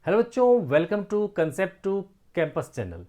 Hello बच्चों, welcome to concept to campus channel.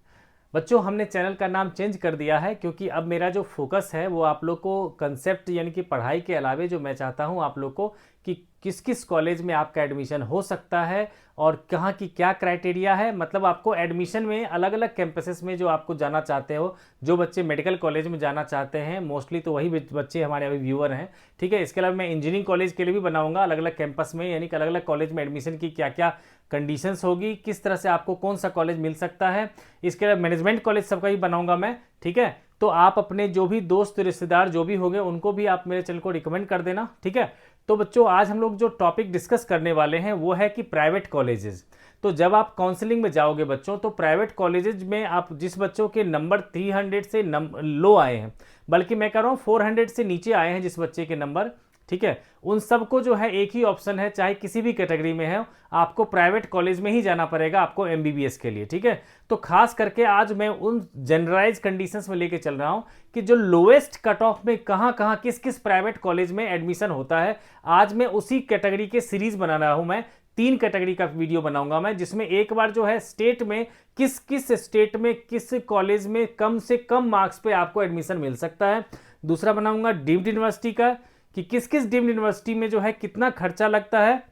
बच्चों, हमने चैनल का नाम चेंज कर दिया है क्योंकि अब मेरा जो फोकस है वो आप लोग को कंसेप्ट यानी कि पढ़ाई के अलावे जो मैं चाहता हूँ आप लोग को कि किस किस कॉलेज में आपका एडमिशन हो सकता है और कहाँ की क्या क्राइटेरिया है। मतलब आपको एडमिशन में अलग अलग कैंपसेस में जो आपको जाना चाहते हो, जो बच्चे मेडिकल कॉलेज में जाना चाहते हैं, मोस्टली तो वही बच्चे हमारे अभी व्यूअर हैं। ठीक है, इसके अलावा मैं इंजीनियरिंग कॉलेज के लिए भी बनाऊंगा अलग अलग कैंपस में, यानी कि अलग अलग कॉलेज में एडमिशन की क्या क्या कंडीशंस होगी, किस तरह से आपको कौन सा कॉलेज मिल सकता है। इसके अलावा मैनेजमेंट कॉलेज सबका ही बनाऊंगा मैं। ठीक है, तो आप अपने जो भी दोस्त रिश्तेदार जो भी होंगे उनको भी आप मेरे चैनल को रिकमेंड कर देना। ठीक है, तो बच्चों आज हम लोग जो टॉपिक डिस्कस करने वाले हैं वो है कि प्राइवेट कॉलेजेस। तो जब आप काउंसलिंग में जाओगे बच्चों, तो प्राइवेट कॉलेजेस में आप जिस बच्चों के नंबर 300 से लो आए हैं, बल्कि मैं कह रहा हूँ 400 से नीचे आए हैं जिस बच्चे के नंबर, ठीक है, उन सबको जो है एक ही ऑप्शन है, चाहे किसी भी कैटेगरी में है, आपको प्राइवेट कॉलेज में ही जाना पड़ेगा आपको एमबीबीएस के लिए। ठीक है, तो खास करके आज मैं उन जनरलाइज कंडीशंस में लेके चल रहा हूं कि जो लोएस्ट कट ऑफ में कहां कहां किस किस प्राइवेट कॉलेज में एडमिशन होता है। आज मैं उसी कैटेगरी के सीरीज बना रहा हूं। मैं 3 कैटेगरी का वीडियो बनाऊंगा मैं, जिसमें एक बार जो है स्टेट में किस किस स्टेट में किस कॉलेज में कम से कम मार्क्स पे आपको एडमिशन मिल सकता है। दूसरा बनाऊंगा डीम्ड यूनिवर्सिटी का, कि किस किस डीम्ड यूनिवर्सिटी में जो है कितना खर्चा लगता है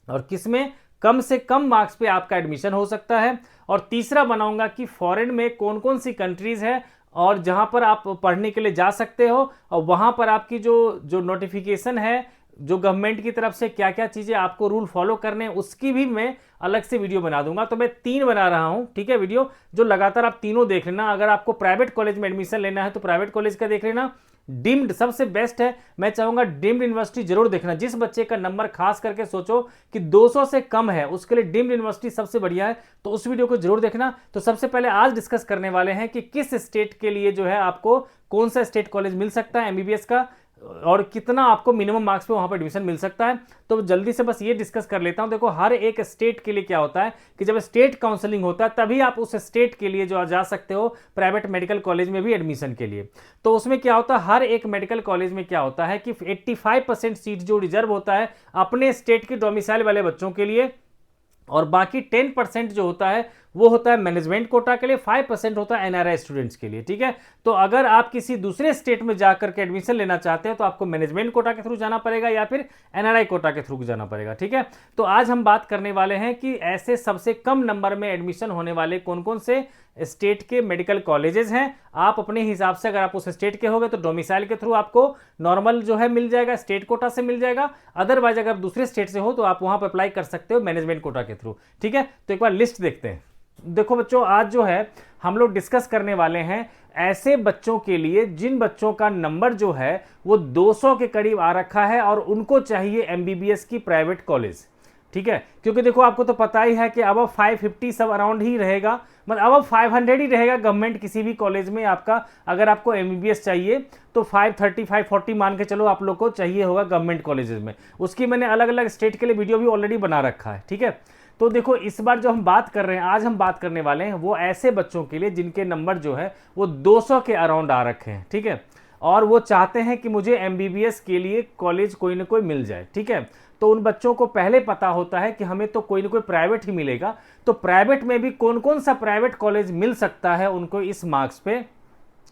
और किस में कम से कम मार्क्स पे आपका एडमिशन हो सकता है। और तीसरा बनाऊंगा कि फॉरेन में कौन कौन सी कंट्रीज है और जहां पर आप पढ़ने के लिए जा सकते हो, और वहां पर आपकी जो जो नोटिफिकेशन है जो गवर्नमेंट की तरफ से क्या क्या चीजें आपको रूल फॉलो करने हैं, उसकी भी मैं अलग से वीडियो बना दूंगा। तो मैं 3 बना रहा हूं, ठीक है, वीडियो, जो लगातार आप तीनों देख लेना। अगर आपको प्राइवेट कॉलेज में एडमिशन लेना है तो प्राइवेट कॉलेज का देख लेना, डीम्ड सबसे बेस्ट है। मैं चाहूंगा डीम्ड यूनिवर्सिटी जरूर देखना। जिस बच्चे का नंबर खास करके सोचो कि 200 से कम है, उसके लिए डीम्ड यूनिवर्सिटी सबसे बढ़िया है, तो उस वीडियो को जरूर देखना। तो सबसे पहले आज डिस्कस करने वाले हैं कि किस स्टेट के लिए जो है आपको कौन सा स्टेट कॉलेज मिल सकता है एमबीबीएस का, और कितना आपको मिनिमम मार्क्स पे वहां पर एडमिशन मिल सकता है। तो जल्दी से बस ये डिस्कस कर लेता हूं। देखो, हर एक स्टेट के लिए क्या होता है कि जब स्टेट काउंसलिंग होता है तभी आप उस स्टेट के लिए जो जा सकते हो प्राइवेट मेडिकल कॉलेज में भी एडमिशन के लिए। तो उसमें क्या होता है, हर एक मेडिकल कॉलेज में क्या होता है कि 85% सीट जो रिजर्व होता है अपने स्टेट के डोमिसाइल वाले बच्चों के लिए, और बाकी 10% जो होता है वो होता है मैनेजमेंट कोटा के लिए, 5% होता है एनआरआई स्टूडेंट्स के लिए। ठीक है, तो अगर आप किसी दूसरे स्टेट में जाकर के एडमिशन लेना चाहते हैं तो आपको मैनेजमेंट कोटा के थ्रू जाना पड़ेगा या फिर एनआरआई कोटा के थ्रू जाना पड़ेगा। ठीक है, तो आज हम बात करने वाले हैं कि ऐसे सबसे कम नंबर में एडमिशन होने वाले कौन कौन से स्टेट के मेडिकल कॉलेजेस हैं। आप अपने हिसाब से, अगर आप उस स्टेट के होंगे तो डोमिसाइल के थ्रू आपको नॉर्मल जो है मिल जाएगा, स्टेट कोटा से मिल जाएगा। अदरवाइज अगर दूसरे स्टेट से हो तो आप वहां पर अप्लाई कर सकते हो मैनेजमेंट कोटा के थ्रू। ठीक है, तो एक बार लिस्ट देखते हैं। देखो बच्चों, आज जो है हम लोग डिस्कस करने वाले हैं ऐसे बच्चों के लिए जिन बच्चों का नंबर जो है वो 200 के करीब आ रखा है और उनको चाहिए एमबीबीएस की प्राइवेट कॉलेज। ठीक है, क्योंकि देखो आपको तो पता ही है कि अब 550 सब अराउंड ही रहेगा, मतलब अब 500 ही रहेगा गवर्नमेंट किसी भी कॉलेज में आपका। अगर आपको एमबीबीएस चाहिए तो 530 540 मान के चलो आप लोग को चाहिए होगा गवर्नमेंट कॉलेजेस में। उसकी मैंने अलग अलग स्टेट के लिए वीडियो भी ऑलरेडी बना रखा है। ठीक है, तो देखो इस बार जो हम बात कर रहे हैं, आज हम बात करने वाले हैं वो ऐसे बच्चों के लिए जिनके नंबर जो है वो 200 के अराउंड आ रखे हैं। ठीक है, और वो चाहते हैं कि मुझे एमबीबीएस के लिए कॉलेज कोई ना कोई मिल जाए। ठीक है, तो उन बच्चों को पहले पता होता है कि हमें तो कोई ना कोई प्राइवेट ही मिलेगा। तो प्राइवेट में भी कौन कौन सा प्राइवेट कॉलेज मिल सकता है उनको इस मार्क्स पे,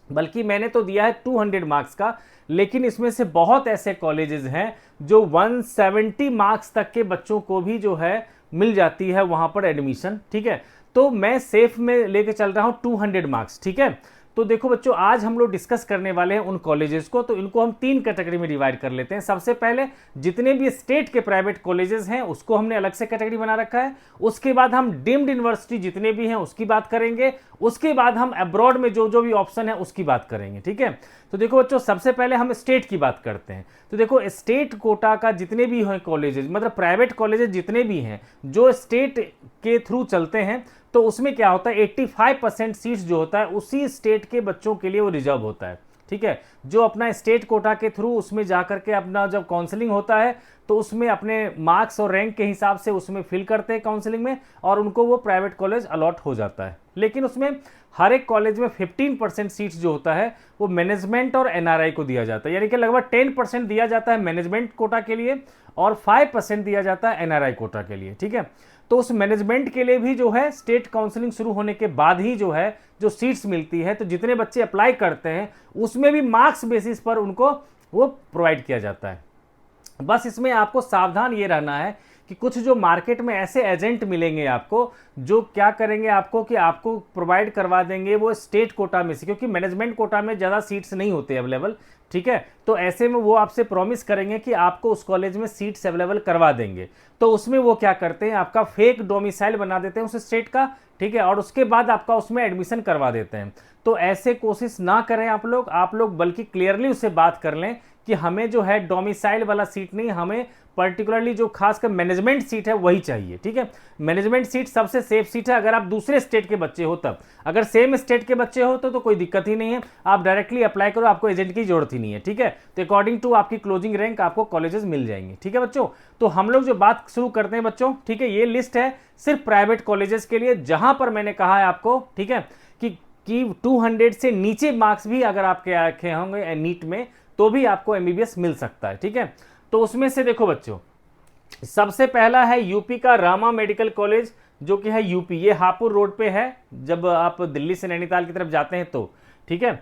बल्कि मैंने तो दिया है 200 मार्क्स का, लेकिन इसमें से बहुत ऐसे कॉलेजेस हैं जो 170 मार्क्स तक के बच्चों को भी जो है मिल जाती है वहां पर एडमिशन। ठीक है, तो मैं सेफ में लेके चल रहा हूं 200 मार्क्स। ठीक है, तो देखो बच्चों, आज हम लोग डिस्कस करने वाले हैं उन कॉलेजेस को, तो इनको हम 3 कैटेगरी में डिवाइड कर लेते हैं। सबसे पहले जितने भी स्टेट के प्राइवेट कॉलेजेस हैं उसको हमने अलग से कैटेगरी बना रखा है। उसके बाद हम डीम्ड यूनिवर्सिटी जितने भी हैं उसकी बात करेंगे। उसके बाद हम अब्रॉड में जो जो भी ऑप्शन है उसकी बात करेंगे। ठीक है, तो देखो बच्चों, सबसे पहले हम स्टेट की बात करते हैं। तो देखो, स्टेट कोटा का जितने भी हैं कॉलेजेस, मतलब प्राइवेट कॉलेजेस जितने भी हैं जो स्टेट के थ्रू चलते हैं, तो उसमें क्या होता है 85% सीट्स जो होता है उसी स्टेट के बच्चों के लिए वो रिजर्व होता है। ठीक है, जो अपना स्टेट कोटा के थ्रू उसमें जाकर के अपना जब काउंसलिंग होता है तो उसमें अपने मार्क्स और रैंक के हिसाब से उसमें फिल करते हैं काउंसलिंग में, और उनको वो प्राइवेट कॉलेज अलॉट हो जाता है। लेकिन उसमें हर एक कॉलेज में 15% सीट्स जो होता है वो मैनेजमेंट और एनआरआई को दिया जाता है, यानी कि लगभग 10% दिया जाता है मैनेजमेंट कोटा के लिए और 5% दिया जाता है एनआरआई कोटा के लिए। ठीक है, तो उस मैनेजमेंट के लिए भी जो है स्टेट काउंसलिंग शुरू होने के बाद ही जो है जो सीट्स मिलती है, तो जितने बच्चे अप्लाई करते हैं उसमें भी मार्क्स बेसिस पर उनको वो प्रोवाइड किया जाता है। बस इसमें आपको सावधान ये रहना है कि कुछ जो मार्केट में ऐसे एजेंट मिलेंगे आपको, जो क्या करेंगे आपको कि आपको प्रोवाइड करवा देंगे वो स्टेट कोटा में से, क्योंकि मैनेजमेंट कोटा में ज़्यादा सीट्स नहीं होते अवेलेबल, ठीक है। तो ऐसे में वो आपसे प्रॉमिस करेंगे कि आपको उस कॉलेज में सीट्स अवेलेबल करवा देंगे, तो उसमें वो क्या करते हैं, आपका फेक डोमिसाइल बना देते हैं उस स्टेट का, ठीक है, और उसके बाद आपका उसमें एडमिशन करवा देते हैं। तो ऐसे कोशिश ना करें आप लोग बल्कि क्लियरली उससे बात कर लें कि हमें जो है डोमिसाइल वाला सीट नहीं, हमें पर्टिकुलरली जो खासकर मैनेजमेंट सीट है वही चाहिए, ठीक है। मैनेजमेंट सीट सबसे सेफ सीट है अगर आप दूसरे स्टेट के बच्चे हो तब। अगर सेम स्टेट के बच्चे हो तो कोई दिक्कत ही नहीं है, आप डायरेक्टली अप्लाई करो, आपको एजेंट की जरूरत ही नहीं है, ठीक है। तो अकॉर्डिंग टू आपकी क्लोजिंग रैंक आपको कॉलेजेस मिल जाएंगे, ठीक है बच्चों। तो हम लोग जो बात शुरू करते हैं बच्चों, ठीक है, ये लिस्ट है सिर्फ प्राइवेट कॉलेजेस के लिए, जहां पर मैंने कहा है आपको, ठीक है, कि 200 से नीचे मार्क्स भी अगर आपके आखे होंगे नीट में तो भी आपको एमबीबीएस मिल सकता है, ठीक है। तो उसमें से देखो बच्चों, सबसे पहला है यूपी का रामा मेडिकल कॉलेज, जो कि है यूपी, ये हापुड़ रोड पे है जब आप दिल्ली से नैनीताल की तरफ जाते हैं तो, ठीक है।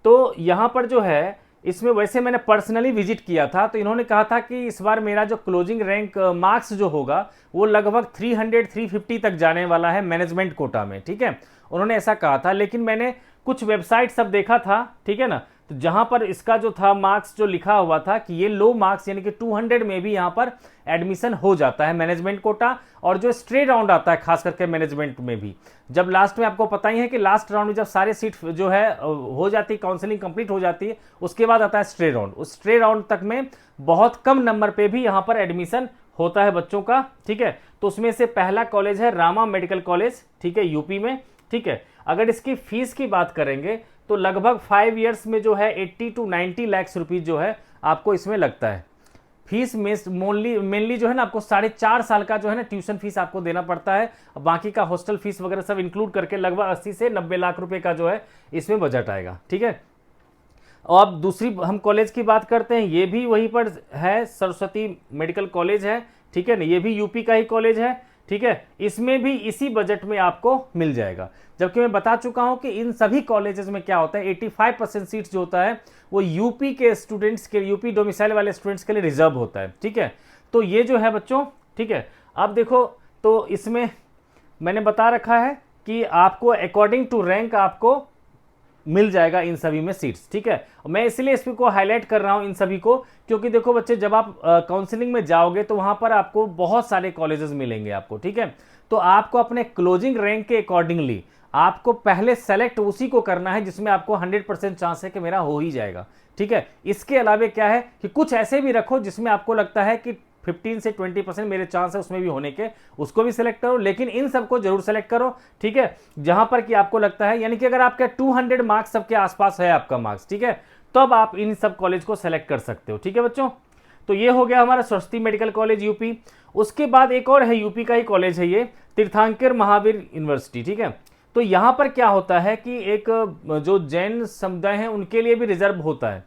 तो यहां पर जो है, इसमें वैसे मैंने पर्सनली विजिट किया था, तो इन्होंने कहा था कि इस बार मेरा जो क्लोजिंग रैंक मार्क्स जो होगा वो लगभग 300-350 तक जाने वाला है मैनेजमेंट कोटा में, ठीक है, उन्होंने ऐसा कहा था। लेकिन मैंने कुछ वेबसाइट सब देखा था, ठीक है ना, तो जहां पर इसका जो था मार्क्स जो लिखा हुआ था कि ये लो मार्क्स यानी कि 200 में भी यहां पर एडमिशन हो जाता है मैनेजमेंट कोटा, और जो स्ट्रे राउंड आता है खास करके मैनेजमेंट में भी, जब लास्ट में आपको पता ही है कि लास्ट राउंड में जब सारे सीट जो है हो जाती है, काउंसलिंग कंप्लीट हो जाती है, उसके बाद आता है स्ट्रे राउंड। उस स्ट्रे राउंड तक में बहुत कम नंबर पे भी यहां पर एडमिशन होता है बच्चों का, ठीक है। तो उसमें से पहला कॉलेज है रामा मेडिकल कॉलेज, ठीक है, यूपी में, ठीक है। अगर इसकी फीस की बात करेंगे तो लगभग 5 ईयर्स में जो है 80 to 90 लाख रुपीज जो है आपको इसमें लगता है फीस में। मेनली जो है ना, आपको 4.5 साल का जो है ना ट्यूशन फीस आपको देना पड़ता है, बाकी का हॉस्टल फीस वगैरह सब इंक्लूड करके लगभग 80 से 90 लाख रुपए का जो है इसमें बजट आएगा, ठीक है। और अब दूसरी हम कॉलेज की बात करते हैं, ये भी वहीं पर है, सरस्वती मेडिकल कॉलेज है, ठीक है ना, ये भी यूपी का ही कॉलेज है, ठीक है। इसमें भी इसी बजट में आपको मिल जाएगा, जबकि मैं बता चुका हूं कि इन सभी कॉलेजेस में क्या होता है, 85% सीट्स जो होता है वो यूपी के स्टूडेंट्स के, यूपी डोमिसाइल वाले स्टूडेंट्स के लिए रिजर्व होता है, ठीक है। तो ये जो है बच्चों, ठीक है, अब देखो, तो इसमें मैंने बता रखा है कि आपको अकॉर्डिंग टू रैंक आपको मिल जाएगा इन सभी में सीट्स, ठीक है। मैं इसलिए इस को हाईलाइट कर रहा हूं इन सभी को, क्योंकि देखो बच्चे, जब आप काउंसलिंग में जाओगे तो वहां पर आपको बहुत सारे कॉलेजेस मिलेंगे आपको, ठीक है। तो आपको अपने क्लोजिंग रैंक के अकॉर्डिंगली आपको पहले सेलेक्ट उसी को करना है जिसमें आपको 100% चांस है कि मेरा हो ही जाएगा, ठीक है। इसके अलावा क्या है कि कुछ ऐसे भी रखो जिसमें आपको लगता है कि 15 से 20% मेरे चांस है उसमें भी होने के, उसको भी सिलेक्ट करो, लेकिन इन सबको जरूर सेलेक्ट करो, ठीक है, जहां पर कि आपको लगता है, यानी कि अगर आपका 200 मार्क्स सबके आसपास है आपका मार्क्स, ठीक है, तब आप इन सब कॉलेज को सेलेक्ट कर सकते हो, ठीक है बच्चों। तो ये हो गया हमारा सरस्वती मेडिकल कॉलेज यूपी। उसके बाद एक और है यूपी का ही कॉलेज है, ये तीर्थंकर महावीर यूनिवर्सिटी, ठीक है। तो यहां पर क्या होता है कि एक जो जैन समुदाय है उनके लिए भी रिजर्व होता है,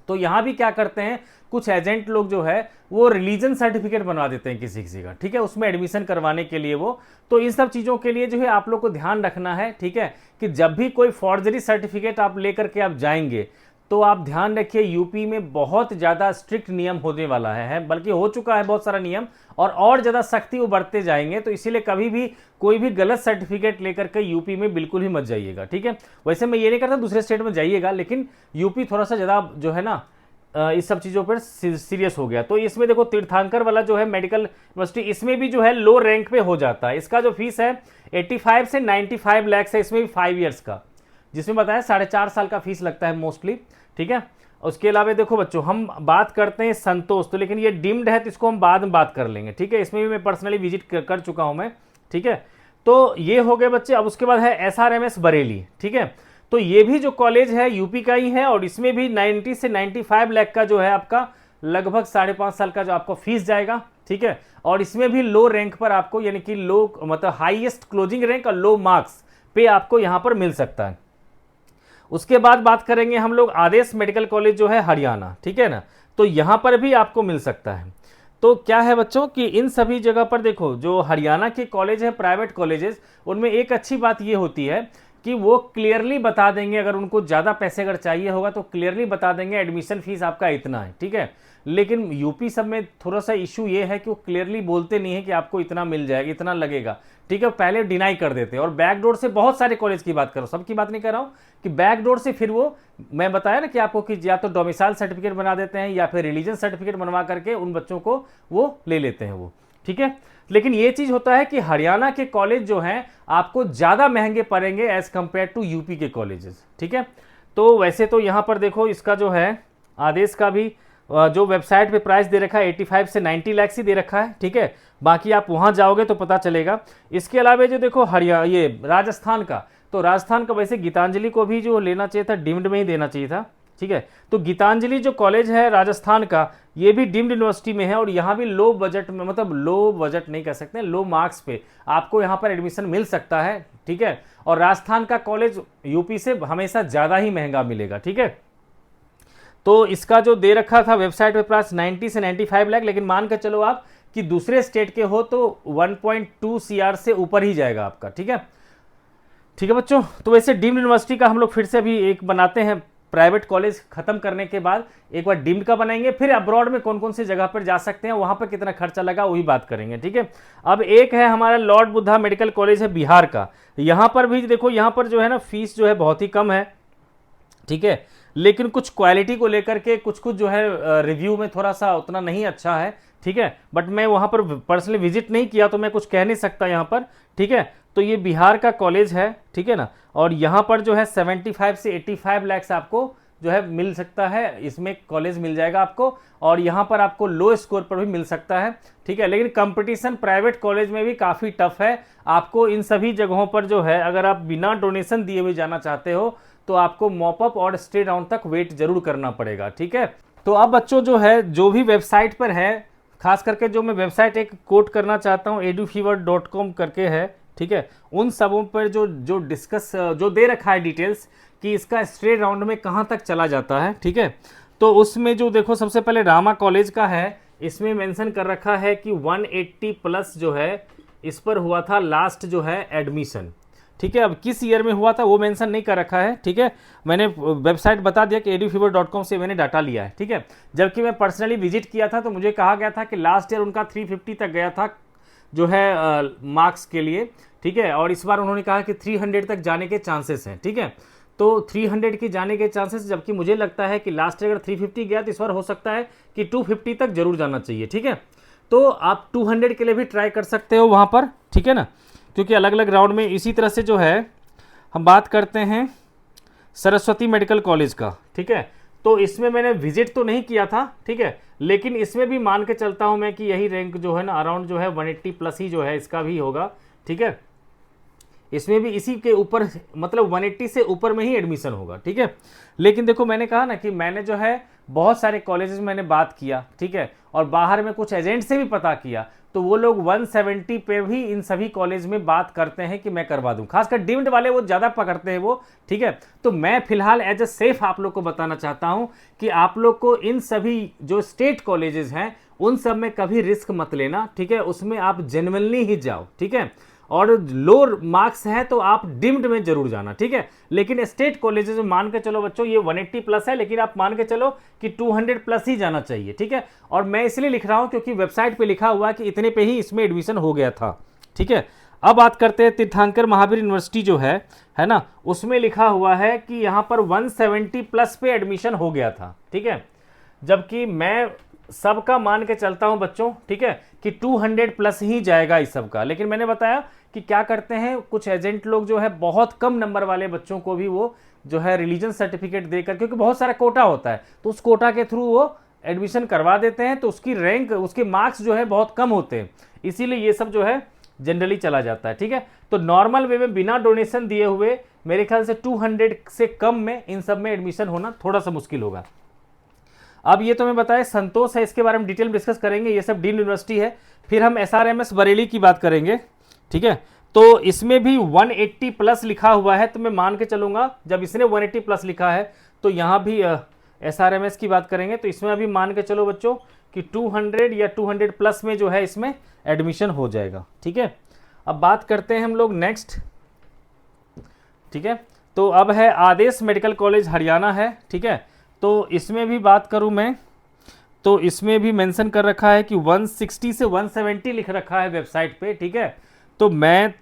तो यहां भी क्या करते हैं, कुछ एजेंट लोग जो है वो रिलीजन सर्टिफिकेट बनवा देते हैं किसी किसी का, ठीक है, उसमें एडमिशन करवाने के लिए वो। तो इन सब चीज़ों के लिए जो है आप लोग को ध्यान रखना है, ठीक है, कि जब भी कोई फॉर्जरी सर्टिफिकेट आप लेकर के आप जाएंगे तो आप ध्यान रखिए, यूपी में बहुत ज़्यादा स्ट्रिक्ट नियम होने वाला है, बल्कि हो चुका है बहुत सारा नियम, और ज़्यादा सख्ती वो बढ़ते जाएंगे। तो इसीलिए कभी भी कोई भी गलत सर्टिफिकेट लेकर के यूपी में बिल्कुल भी मत जाइएगा, ठीक है। वैसे मैं ये नहीं करता दूसरे स्टेट में जाइएगा, लेकिन यूपी थोड़ा सा ज़्यादा जो है ना इस सब चीज़ों पर सीरियस हो गया। तो इसमें देखो तीर्थंकर वाला जो है मेडिकल यूनिवर्सिटी, इसमें भी जो है लो रैंक पे हो जाता है। इसका जो फीस है 85 से 95 लाख है, इसमें भी 5 ईयर्स का, जिसमें बताया 4.5 साल का फीस लगता है मोस्टली, ठीक है। उसके अलावा देखो बच्चों, हम बात करते हैं संतोष, तो लेकिन ये डिम्ड है तो इसको हम बाद में बात कर लेंगे, ठीक है। इसमें भी मैं पर्सनली विजिट कर चुका हूं मैं, ठीक है। तो ये हो गए बच्चे। अब उसके बाद है SRMS बरेली, ठीक है। तो ये भी जो कॉलेज है यूपी का ही है, और इसमें भी 90 से 95 लाख का जो है आपका लगभग 5.5 साल का जो आपको फीस जाएगा, ठीक है। और इसमें भी लो रैंक पर आपको, यानी कि लो मतलब हाईएस्ट क्लोजिंग रैंक और लो मार्क्स पे आपको यहां पर मिल सकता है। उसके बाद बात करेंगे हम लोग आदेश मेडिकल कॉलेज जो है हरियाणा, ठीक है ना, तो यहां पर भी आपको मिल सकता है। तो क्या है बच्चों कि इन सभी जगह पर देखो, जो हरियाणा के कॉलेज हैं प्राइवेट कॉलेजेस, उनमें एक अच्छी बात ये होती है कि वो क्लियरली बता देंगे, अगर उनको ज़्यादा पैसे अगर चाहिए होगा तो क्लियरली बता देंगे एडमिशन फीस आपका इतना है, ठीक है। लेकिन यूपी सब में थोड़ा सा इशू ये है कि वो क्लियरली बोलते नहीं है कि आपको इतना मिल जाएगा, इतना लगेगा, ठीक है। पहले डिनाई कर देते हैं, और बैकडोर से बहुत सारे कॉलेज की बात करो, सबकी बात नहीं कर रहा हूँ, कि बैकडोर से फिर वो, मैं बताया ना कि आपको कि या तो डोमिसाइल सर्टिफिकेट बना देते हैं या फिर रिलीजन सर्टिफिकेट बनवा करके उन बच्चों को वो ले लेते हैं वो, ठीक है। लेकिन ये चीज़ होता है कि हरियाणा के कॉलेज जो हैं आपको ज़्यादा महंगे पड़ेंगे एज कंपेयर टू यूपी के कॉलेजेस, ठीक है। तो वैसे तो यहाँ पर देखो, इसका जो है आदेश का भी जो वेबसाइट पे प्राइस दे रखा है 85 से 90 लाख ही दे रखा है, ठीक है। बाकी आप वहाँ जाओगे तो पता चलेगा। इसके अलावा जो देखो हरियाणा, ये राजस्थान का, तो राजस्थान का वैसे गीतांजलि को भी जो लेना चाहिए था डीम्ड में ही देना चाहिए था, ठीक है। तो गीतांजलि जो कॉलेज है राजस्थान का, ये भी डीम्ड यूनिवर्सिटी में है, और यहाँ भी लो बजट में, मतलब लो बजट नहीं कह सकते, लो मार्क्स पे आपको यहाँ पर एडमिशन मिल सकता है, ठीक है। और राजस्थान का कॉलेज यूपी से हमेशा ज़्यादा ही महंगा मिलेगा, ठीक है। तो इसका जो दे रखा था वेबसाइट पे प्राइस 90 से 95 लाख, लेकिन मान कर चलो आप कि दूसरे स्टेट के हो तो 1.2 CR से ऊपर ही जाएगा आपका, ठीक है। ठीक है बच्चों, तो वैसे डीम्ड यूनिवर्सिटी का हम लोग फिर से अभी एक बनाते हैं, प्राइवेट कॉलेज खत्म करने के बाद एक बार डीम्ड का बनाएंगे, फिर अब्रॉड में कौन कौन सी जगह पर जा सकते हैं, वहां पर कितना खर्चा लगा वही बात करेंगे, ठीक है। अब एक है हमारा लॉर्ड बुद्धा मेडिकल कॉलेज है बिहार का, यहाँ पर भी देखो, यहाँ पर जो है ना फीस जो है बहुत ही कम है, ठीक है। लेकिन कुछ क्वालिटी को लेकर के कुछ जो है रिव्यू में थोड़ा सा उतना नहीं अच्छा है, ठीक है। बट मैं वहाँ पर पर्सनली विजिट नहीं किया तो मैं कुछ कह नहीं सकता यहाँ पर, ठीक है। तो ये बिहार का कॉलेज है, ठीक है ना, और यहाँ पर जो है 75 से 85 लाख आपको जो है मिल सकता है, इसमें कॉलेज मिल जाएगा आपको, और यहाँ पर आपको लो स्कोर पर भी मिल सकता है, ठीक है। लेकिन कंपटीशन प्राइवेट कॉलेज में भी काफ़ी टफ है, आपको इन सभी जगहों पर जो है अगर आप बिना डोनेशन दिए हुए जाना चाहते हो तो आपको मॉपअप और स्टे डाउन तक वेट जरूर करना पड़ेगा, ठीक है। तो अब बच्चों जो है, जो भी वेबसाइट पर है, खास करके जो मैं वेबसाइट एक कोट करना चाहता हूँ edufever.com करके है, ठीक है। उन सबों पर जो डिस्कस जो दे रखा है डिटेल्स कि इसका स्टे राउंड में कहाँ तक चला जाता है, ठीक है। तो उसमें जो देखो सबसे पहले रामा कॉलेज का है, इसमें मेंशन कर रखा है कि 180 प्लस जो है इस पर हुआ था लास्ट जो है एडमिशन, ठीक है। अब किस ईयर में हुआ था वो मेंशन नहीं कर रखा है, ठीक है। मैंने वेबसाइट बता दिया कि edufever.com से मैंने डाटा लिया है, ठीक है। जबकि मैं पर्सनली विजिट किया था तो मुझे कहा गया था कि लास्ट ईयर उनका 350 तक गया था जो है मार्क्स के लिए, ठीक है। और इस बार उन्होंने कहा कि 300 तक जाने के चांसेस हैं, ठीक है। तो 300 की जाने के चांसेस, जबकि मुझे लगता है कि लास्ट ईयर अगर 350 गया तो इस बार हो सकता है कि 250 तक जरूर जाना चाहिए, ठीक है। तो आप 200 के लिए भी ट्राई कर सकते हो वहाँ पर, ठीक है ना, क्योंकि अलग अलग राउंड में। इसी तरह से जो है हम बात करते हैं सरस्वती मेडिकल कॉलेज का, ठीक है। तो इसमें मैंने विजिट तो नहीं किया था, ठीक है, लेकिन इसमें भी मान के चलता हूं मैं कि यही रैंक जो है ना अराउंड जो है 180 प्लस ही जो है इसका भी होगा, ठीक है। इसमें भी इसी के ऊपर, मतलब 180 से ऊपर में ही एडमिशन होगा, ठीक है। लेकिन देखो मैंने कहा ना कि मैंने जो है बहुत सारे कॉलेजेस मैंने बात किया, ठीक है, और बाहर में कुछ एजेंट से भी पता किया, तो वो लोग 170 पे भी इन सभी कॉलेज में बात करते हैं कि मैं करवा दूं। खासकर डीम्ड वाले वो ज़्यादा पकड़ते हैं वो, ठीक है। तो मैं फिलहाल एज ए सेफ आप लोग को बताना चाहता हूं कि आप लोग को इन सभी जो स्टेट कॉलेजेस हैं उन सब में कभी रिस्क मत लेना, ठीक है। उसमें आप जेन्युइनली ही जाओ, ठीक है। और लो मार्क्स है तो आप डीम्ड में जरूर जाना, ठीक है। लेकिन स्टेट कॉलेजेस में मान के चलो बच्चों ये 180 प्लस है, लेकिन आप मान के चलो कि 200 प्लस ही जाना चाहिए, ठीक है। और मैं इसलिए लिख रहा हूं क्योंकि वेबसाइट पे लिखा हुआ है कि इतने पे ही इसमें एडमिशन हो गया था, ठीक है। अब बात करते हैं तीर्थंकर महावीर यूनिवर्सिटी जो है ना, उसमें लिखा हुआ है कि यहाँ पर 170 प्लस पे एडमिशन हो गया था, ठीक है। जबकि मैं सबका मान के चलता हूं बच्चों, ठीक है, कि 200 प्लस ही जाएगा इस सब का। लेकिन मैंने बताया कि क्या करते हैं कुछ एजेंट लोग जो है बहुत कम नंबर वाले बच्चों को भी वो जो है रिलीजन सर्टिफिकेट देकर, क्योंकि बहुत सारा कोटा होता है तो उस कोटा के थ्रू वो एडमिशन करवा देते हैं, तो उसकी रैंक, उसके मार्क्स जो है बहुत कम होते हैं, इसीलिए ये सब जो है जनरली चला जाता है, ठीक है। तो नॉर्मल वे में बिना डोनेशन दिए हुए मेरे ख्याल से 200 से कम में इन सब में एडमिशन होना थोड़ा सा मुश्किल होगा। अब ये तो मैं बताया संतोष है, इसके बारे में डिटेल डिस्कस करेंगे, ये सब डीम्ड यूनिवर्सिटी है। फिर हम SRMS बरेली की बात करेंगे, ठीक है। तो इसमें भी 180 प्लस लिखा हुआ है, तो मैं मान के चलूंगा जब इसने 180 प्लस लिखा है तो यहाँ भी SRMS की बात करेंगे, तो इसमें अभी मान के चलो बच्चों कि 200 या 200 प्लस में जो है इसमें एडमिशन हो जाएगा। ठीक है, अब बात करते हैं हम लोग नेक्स्ट। ठीक है, तो अब है आदेश मेडिकल कॉलेज हरियाणा है। ठीक है, तो इसमें भी बात करूं मैं तो इसमें भी मेंशन कर रखा है कि 160 से 170 लिख रखा है वेबसाइट पे। ठीक है, तो मैं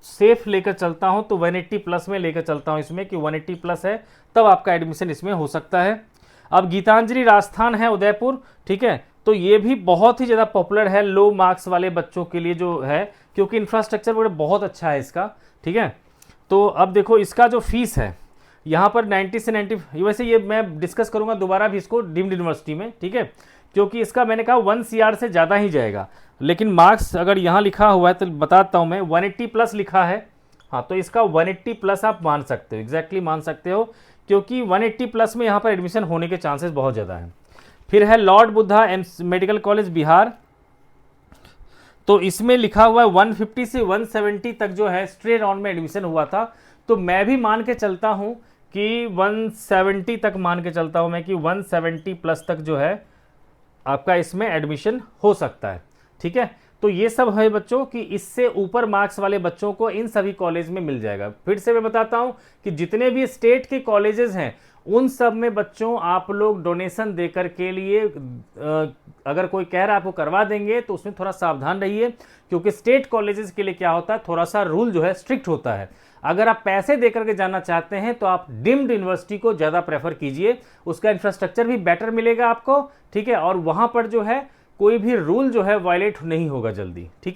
सेफ लेकर चलता हूं, तो 180 प्लस में लेकर चलता हूं इसमें कि 180 प्लस है तब आपका एडमिशन इसमें हो सकता है। अब गीतांजलि राजस्थान है उदयपुर। ठीक है, तो ये भी बहुत ही ज़्यादा पॉपुलर है लो मार्क्स वाले बच्चों के लिए जो है, क्योंकि इंफ्रास्ट्रक्चर वगैरह बहुत अच्छा है इसका। ठीक है, तो अब देखो इसका जो फीस है यहाँ पर 90 से 90, वैसे ये मैं डिस्कस करूँगा दोबारा भी इसको डीम्ड यूनिवर्सिटी में। ठीक है, क्योंकि इसका मैंने कहा 1 CR से ज़्यादा ही जाएगा, लेकिन मार्क्स अगर यहाँ लिखा हुआ है तो बताता हूँ मैं 180 प्लस लिखा है। हाँ, तो इसका 180 प्लस आप मान सकते हो, एग्जैक्टली मान सकते हो, क्योंकि 180 प्लस में यहाँ पर एडमिशन होने के चांसेस बहुत ज़्यादा हैं। फिर है Lord Buddha medical college Bihar, तो इसमें लिखा हुआ है 150 से 170 तक जो है स्ट्रेट ऑन में एडमिशन हुआ था। तो मैं भी मान के चलता हूँ कि 170 तक मान के चलता हूँ मैं कि 170 प्लस तक जो है आपका इसमें एडमिशन हो सकता है। ठीक है, तो ये सब है बच्चों कि इससे ऊपर मार्क्स वाले बच्चों को इन सभी कॉलेज में मिल जाएगा। फिर से मैं बताता हूँ कि जितने भी स्टेट के कॉलेजेस हैं उन सब में बच्चों आप लोग डोनेशन देकर के लिए अगर कोई कह रहा है आपको करवा देंगे तो उसमें थोड़ा सावधान रहिए, क्योंकि स्टेट कॉलेजेस के लिए क्या होता है, थोड़ा सा रूल जो है स्ट्रिक्ट होता है। अगर आप पैसे देकर के जाना चाहते हैं तो आप डीम्ड यूनिवर्सिटी को ज़्यादा प्रेफर कीजिए, उसका इंफ्रास्ट्रक्चर भी बेटर मिलेगा आपको। ठीक है, और वहाँ पर जो है कोई भी रूल जो है वायलेट नहीं होगा जल्दी। ठीक।